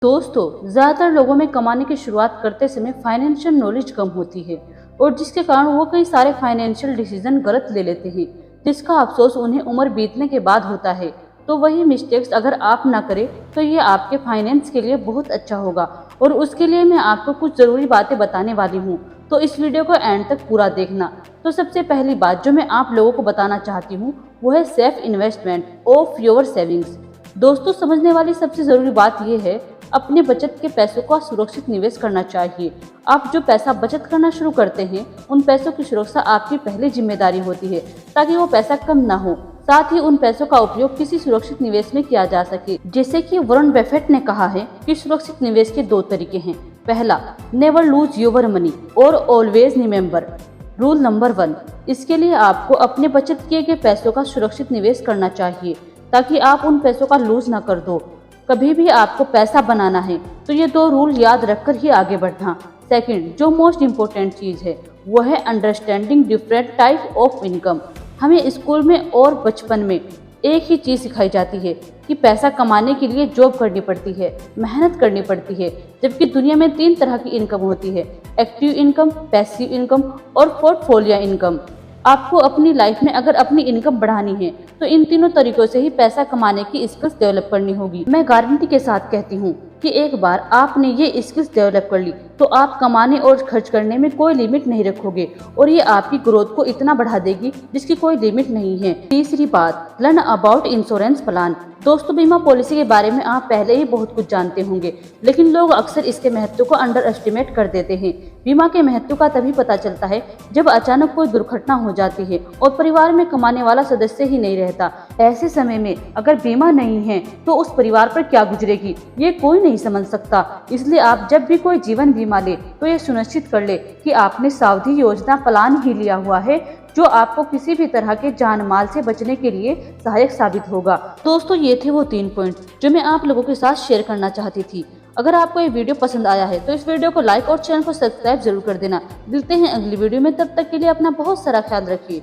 दोस्तों, ज़्यादातर लोगों में कमाने की शुरुआत करते समय फाइनेंशियल नॉलेज कम होती है और जिसके कारण वो कई सारे फाइनेंशियल डिसीजन गलत ले लेते हैं, जिसका अफसोस उन्हें उम्र बीतने के बाद होता है। तो वही मिस्टेक्स अगर आप ना करें तो ये आपके फाइनेंस के लिए बहुत अच्छा होगा और उसके लिए मैं आपको कुछ ज़रूरी बातें बताने वाली हूँ। तो इस वीडियो को एंड तक पूरा देखना। तो सबसे पहली बात जो मैं आप लोगों को बताना चाहती हूँ वो है safe investment of your savings. दोस्तों, समझने वाली सबसे ज़रूरी बात यह है अपने बचत के पैसों का सुरक्षित निवेश करना चाहिए। आप जो पैसा बचत करना शुरू करते हैं उन पैसों की सुरक्षा आपकी पहली जिम्मेदारी होती है ताकि वो पैसा कम ना हो। साथ ही उन पैसों का उपयोग किसी सुरक्षित निवेश में किया जा सके। जैसे कि वॉरेन बफेट ने कहा है कि सुरक्षित निवेश के दो तरीके हैं। पहला, नेवर लूज योर मनी और ऑलवेज रिमेम्बर रूल नंबर 1। इसके लिए आपको अपने बचत किए गए पैसों का सुरक्षित निवेश करना चाहिए ताकि आप उन पैसों का लूज ना कर दो। कभी भी आपको पैसा बनाना है तो ये दो रूल याद रखकर ही आगे बढ़ना। सेकंड, जो मोस्ट इम्पोर्टेंट चीज़ है वो है understanding different type of income. हमें स्कूल में और बचपन में एक ही चीज़ सिखाई जाती है कि पैसा कमाने के लिए जॉब करनी पड़ती है, मेहनत करनी पड़ती है, जबकि दुनिया में 3 तरह की इनकम होती है: एक्टिव इनकम, पैसिव इनकम और पोर्टफोलियो इनकम। आपको अपनी लाइफ में अगर अपनी इनकम बढ़ानी है तो इन तीनों तरीकों से ही पैसा कमाने की स्किल्स डेवलप करनी होगी। मैं गारंटी के साथ कहती हूँ कि एक बार आपने ये स्किल्स डेवलप कर ली तो आप कमाने और खर्च करने में कोई लिमिट नहीं रखोगे और ये आपकी ग्रोथ को इतना बढ़ा देगी जिसकी कोई लिमिट नहीं है। तीसरी बात, लर्न अबाउट इंश्योरेंस प्लान। दोस्तों, बीमा पॉलिसी के बारे में आप पहले ही बहुत कुछ जानते होंगे, लेकिन लोग अक्सर इसके महत्व को अंडर एस्टिमेट कर देते हैं। बीमा के महत्व का तभी पता चलता है जब अचानक कोई दुर्घटना हो जाती है और परिवार में कमाने वाला सदस्य ही नहीं रहता। ऐसे समय में अगर बीमा नहीं है तो उस परिवार पर क्या गुजरेगी ये कोई नहीं समझ सकता। इसलिए आप जब भी कोई जीवन बीमा ले तो ये सुनिश्चित कर ले कि आपने सावधि योजना प्लान ही लिया हुआ है जो आपको किसी भी तरह के जान माल से बचने के लिए सहायक साबित होगा। दोस्तों, ये थे वो 3 पॉइंट जो मैं आप लोगों के साथ शेयर करना चाहती थी। अगर आपको ये वीडियो पसंद आया है तो इस वीडियो को लाइक और चैनल को सब्सक्राइब जरूर कर देना। मिलते हैं अगली वीडियो में, तब तक के लिए अपना बहुत सारा ख्याल रखिए।